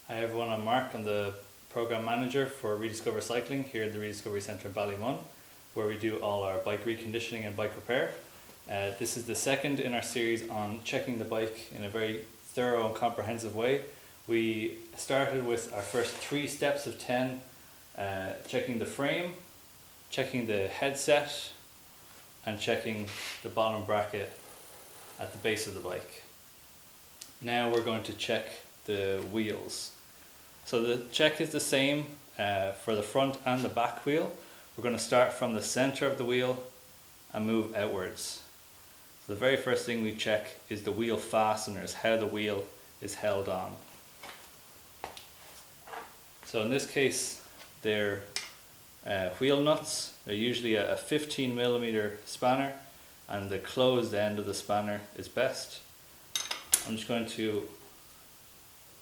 Hi everyone, I'm Mark. I'm the Program Manager for Rediscover Cycling here at the Rediscovery Centre in Ballymun, where we do all our bike reconditioning and bike repair. This is the second in our series on checking the bike in a very thorough and comprehensive way. We started with our first 3 steps of 10, checking the frame, checking the headset, and checking the bottom bracket at the base of the bike. Now we're going to check the wheels. So the check is the same for the front and the back wheel. We're going to start from the center of the wheel and move outwards. So the very first thing we check is the wheel fasteners, how the wheel is held on. So in this case, they're wheel nuts. They're usually a 15mm spanner, and the closed end of the spanner is best. I'm just going to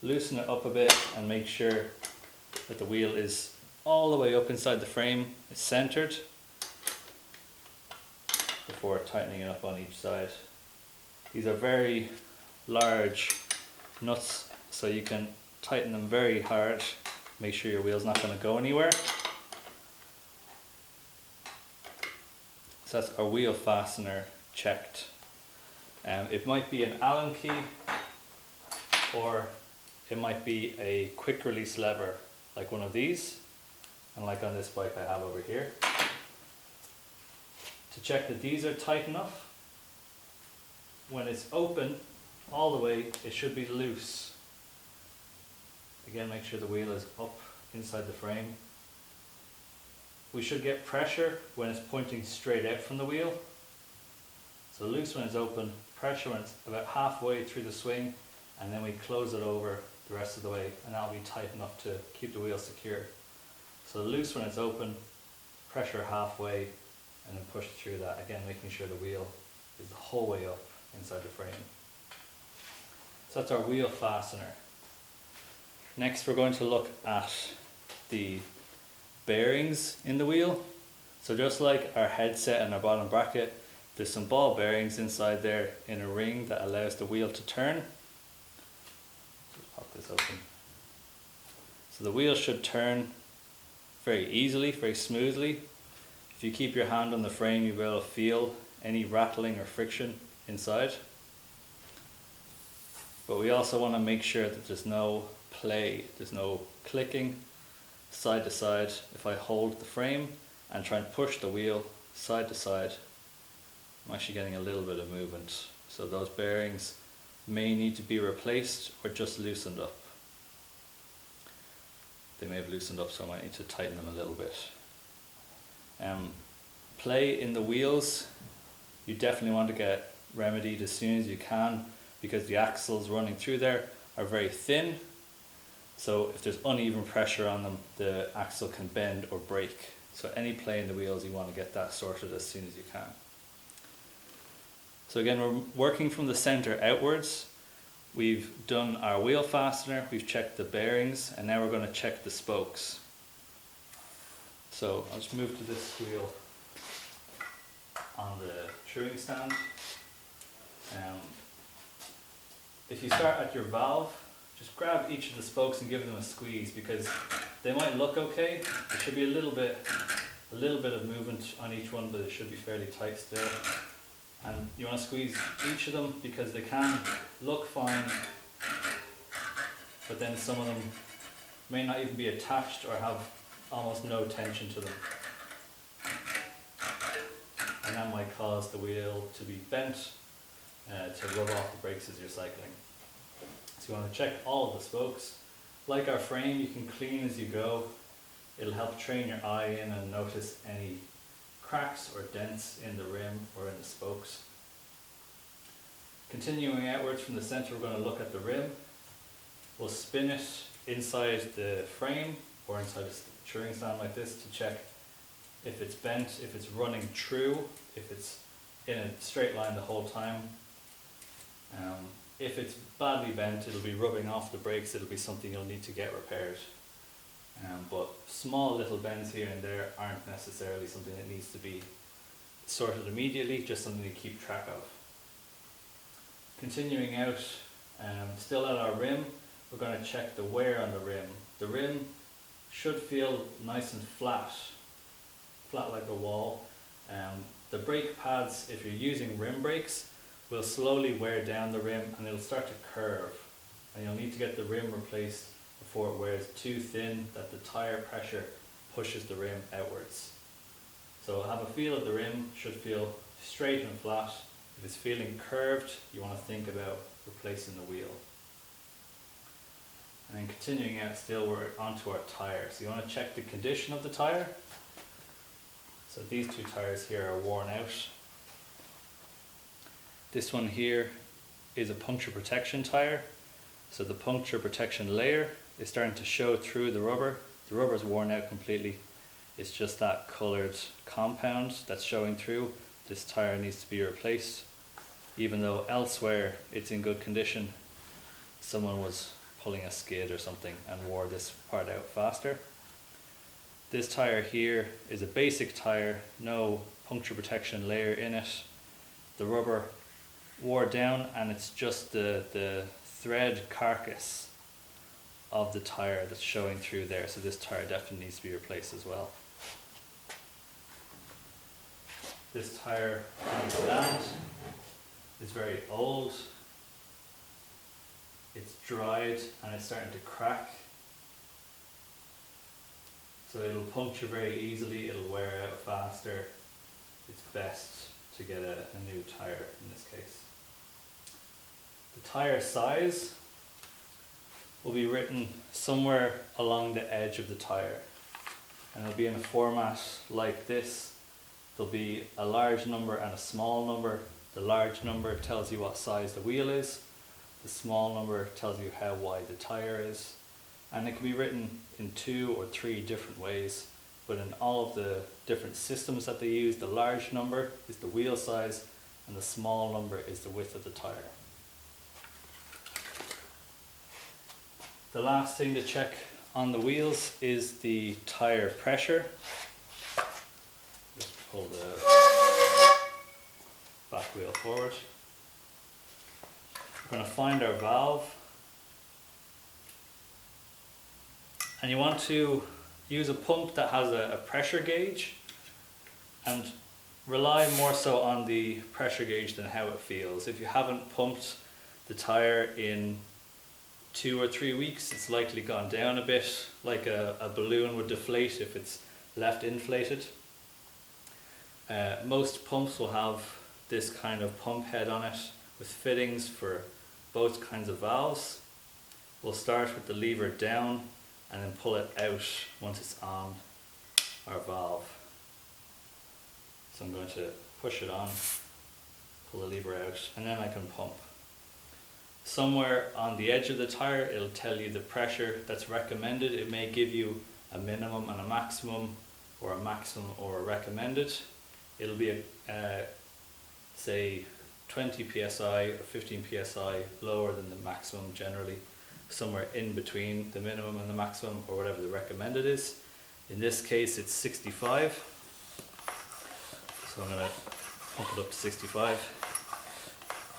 loosen it up a bit and make sure that the wheel is all the way up inside the frame, it's centered, before tightening it up on each side. These are very large nuts, so you can tighten them very hard, make sure your wheel's not going to go anywhere. So that's our wheel fastener checked. It might be an Allen key, or it might be a quick release lever, like one of these, and like on this bike I have over here. To check that these are tight enough, when it's open all the way, it should be loose. Again, make sure the wheel is up inside the frame. We should get pressure when it's pointing straight out from the wheel. So loose when it's open, pressure when it's about halfway through the swing, and then we close it over the rest of the way, and that'll be tight enough to keep the wheel secure. So loose when it's open, pressure halfway, and then push through that, again making sure the wheel is the whole way up inside the frame. So that's our wheel fastener. Next we're going to look at the bearings in the wheel. So just like our headset and our bottom bracket, there's some ball bearings inside there in a ring that allows the wheel to turn. Just pop this open. So the wheel should turn very easily, very smoothly. If you keep your hand on the frame, you'll be able to feel any rattling or friction inside. But we also want to make sure that there's no play, there's no clicking side to side. If I hold the frame and try and push the wheel side to side, I'm actually getting a little bit of movement. So those bearings may need to be replaced or just loosened up. They may have loosened up, so I might need to tighten them a little bit. Play in the wheels, you definitely want to get remedied as soon as you can, because the axles running through there are very thin. So if there's uneven pressure on them, the axle can bend or break. So any play in the wheels, you want to get that sorted as soon as you can. So again, we're working from the center outwards. We've done our wheel fastener, we've checked the bearings, and now we're going to check the spokes. So I'll just move to this wheel on the truing stand. If you start at your valve, just grab each of the spokes and give them a squeeze, because they might look okay. There should be a little bit of movement on each one, but it should be fairly tight still. And you want to squeeze each of them because they can look fine, but then some of them may not even be attached or have almost no tension to them. And that might cause the wheel to be bent, to rub off the brakes as you're cycling. So you want to check all of the spokes. Like our frame, you can clean as you go. It'll help train your eye in and notice any cracks or dents in the rim or in the spokes. Continuing outwards from the center, we're going to look at the rim. We'll spin it inside the frame or inside a truing stand like this to check if it's bent, if it's running true, if it's in a straight line the whole time. If it's badly bent, it'll be rubbing off the brakes, it'll be something you'll need to get repaired. But small little bends here and there aren't necessarily something that needs to be sorted immediately, just something to keep track of. Continuing out, still at our rim, we're going to check the wear on the rim. The rim should feel nice and flat like a wall. The brake pads, if you're using rim brakes, will slowly wear down the rim and it'll start to curve. And you'll need to get the rim replaced before it wears too thin that the tire pressure pushes the rim outwards. So have a feel of the rim, should feel straight and flat. If it's feeling curved, you want to think about replacing the wheel. And then continuing out still, we're onto our tire. So you want to check the condition of the tire. So these two tires here are worn out. This one here is a puncture protection tire. So the puncture protection layer is starting to show through the rubber. The rubber's worn out completely. It's just that coloured compound that's showing through. This tire needs to be replaced. Even though elsewhere it's in good condition, someone was pulling a skid or something and wore this part out faster. This tire here is a basic tire, no puncture protection layer in it. The rubber wore down and it's just the thread carcass of the tire that's showing through there. So this tire definitely needs to be replaced as well. This tire on the stand is very old. It's dried and it's starting to crack. So it'll puncture very easily, it'll wear out faster. It's best to get a new tire in this case. The tire size will be written somewhere along the edge of the tire. And it'll be in a format like this. There'll be a large number and a small number. The large number tells you what size the wheel is. The small number tells you how wide the tire is. And it can be written in 2 or 3 different ways. But in all of the different systems that they use, the large number is the wheel size and the small number is the width of the tire. The last thing to check on the wheels is the tire pressure. Just pull the back wheel forward. We're going to find our valve. And you want to use a pump that has a pressure gauge and rely more so on the pressure gauge than how it feels. If you haven't pumped the tire in 2 or 3 weeks, it's likely gone down a bit, like a balloon would deflate if it's left inflated. Most pumps will have this kind of pump head on it with fittings for both kinds of valves. We'll start with the lever down and then pull it out once it's on our valve. So I'm going to push it on, pull the lever out, and then I can pump. Somewhere on the edge of the tire, it'll tell you the pressure that's recommended. It may give you a minimum and a maximum, or a maximum or a recommended. It'll be say 20 psi or 15 psi lower than the maximum generally, somewhere in between the minimum and the maximum, or whatever the recommended is. In this case it's 65, so I'm going to pump it up to 65.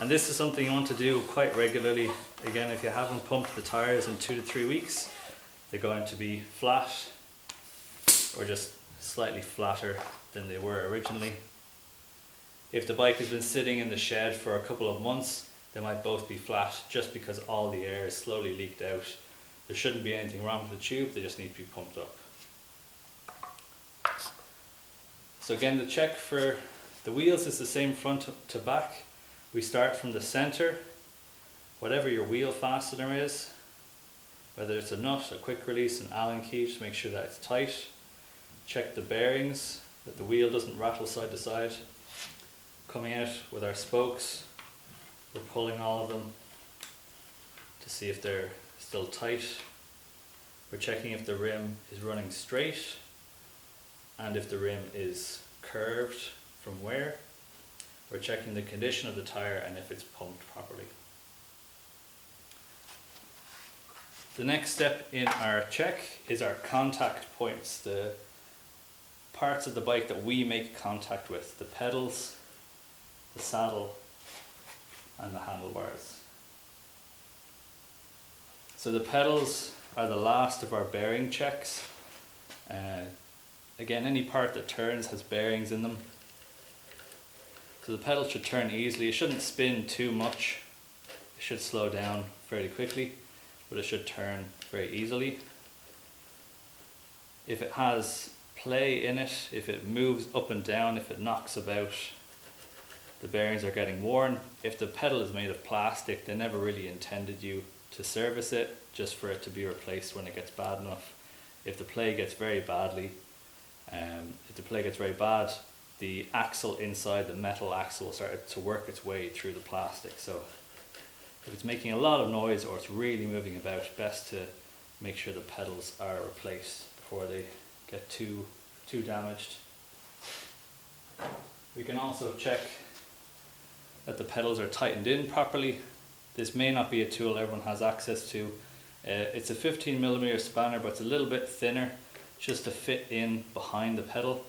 And this is something you want to do quite regularly. Again, if you haven't pumped the tires in 2 to 3 weeks, they're going to be flat or just slightly flatter than they were originally. If the bike has been sitting in the shed for a couple of months, they might both be flat just because all the air is slowly leaked out. There shouldn't be anything wrong with the tube, they just need to be pumped up. So again, the check for the wheels is the same front to back. We start from the center, whatever your wheel fastener is, whether it's a nut, a quick release, an Allen key, just make sure that it's tight. Check the bearings, that the wheel doesn't rattle side to side. Coming out with our spokes, we're pulling all of them to see if they're still tight. We're checking if the rim is running straight and if the rim is curved from wear. We're checking the condition of the tire and if it's pumped properly. The next step in our check is our contact points, the parts of the bike that we make contact with, the pedals, the saddle and the handlebars. So the pedals are the last of our bearing checks. Again, any part that turns has bearings in them. So the pedal should turn easily. It shouldn't spin too much. It should slow down fairly quickly, but it should turn very easily. If it has play in it, if it moves up and down, if it knocks about, the bearings are getting worn. If the pedal is made of plastic, they never really intended you to service it, just for it to be replaced when it gets bad enough. If the play gets very bad, the axle inside, the metal axle, will start to work its way through the plastic. So if it's making a lot of noise or it's really moving about, best to make sure the pedals are replaced before they get too damaged. We can also check that the pedals are tightened in properly. This may not be a tool everyone has access to. It's a 15mm spanner, but it's a little bit thinner, just to fit in behind the pedal.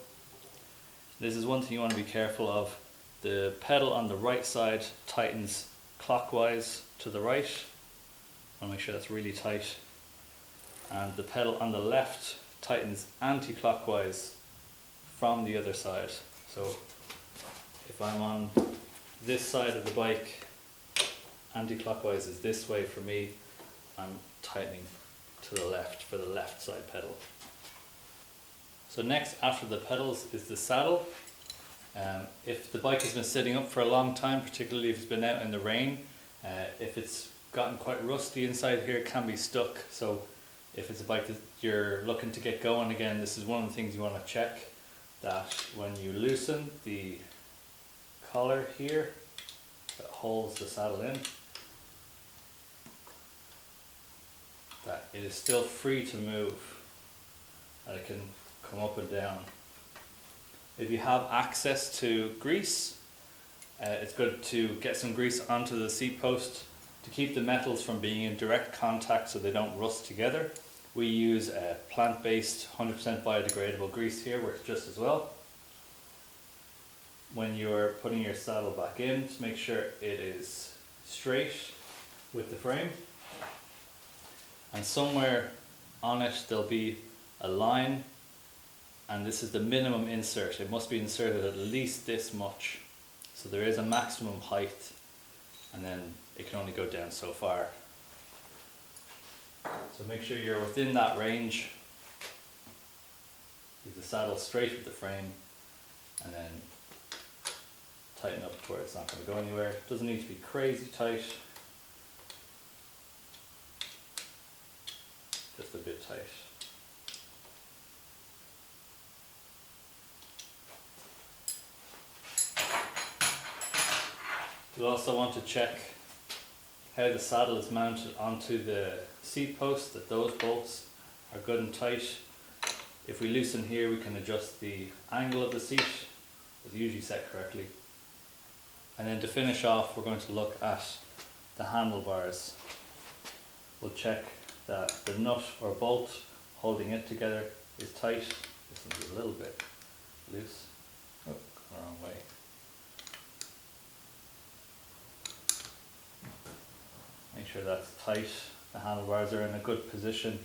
This is one thing you want to be careful of. The pedal on the right side tightens clockwise to the right. I want to make sure that's really tight. And the pedal on the left tightens anti-clockwise from the other side. So if I'm on this side of the bike, anti-clockwise is this way for me. I'm tightening to the left for the left side pedal. So next, after the pedals, is the saddle. If the bike has been sitting up for a long time, particularly if it's been out in the rain, if it's gotten quite rusty inside here, it can be stuck. So if it's a bike that you're looking to get going again, this is one of the things you want to check, that when you loosen the collar here that holds the saddle in, that it is still free to move, that it can come up and down. If you have access to grease, it's good to get some grease onto the seat post to keep the metals from being in direct contact so they don't rust together. We use a plant-based 100% biodegradable grease here, works just as well. When you're putting your saddle back in, just make sure it is straight with the frame. And somewhere on it there'll be a line, and this is the minimum insert. It must be inserted at least this much. So there is a maximum height, and then it can only go down so far. So make sure you're within that range. Keep the saddle straight with the frame, and then tighten up where it's not going to go anywhere. It doesn't need to be crazy tight. Just a bit tight. You'll also want to check how the saddle is mounted onto the seat post, that those bolts are good and tight. If we loosen here, we can adjust the angle of the seat. It's usually set correctly. And then to finish off, we're going to look at the handlebars. We'll check that the nut or bolt holding it together is tight. This one's a little bit loose. Oh, the wrong way. Make sure that's tight. The handlebars are in a good position.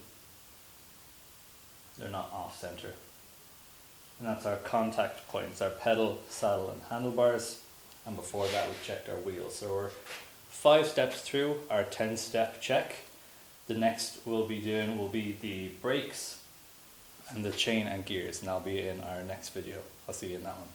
They're not off center. And that's our contact points, our pedal, saddle and handlebars. And before that we checked our wheels. So we're 5 steps through our 10-step check. The next we'll be doing will be the brakes and the chain and gears, and that'll be in our next video. I'll see you in that one.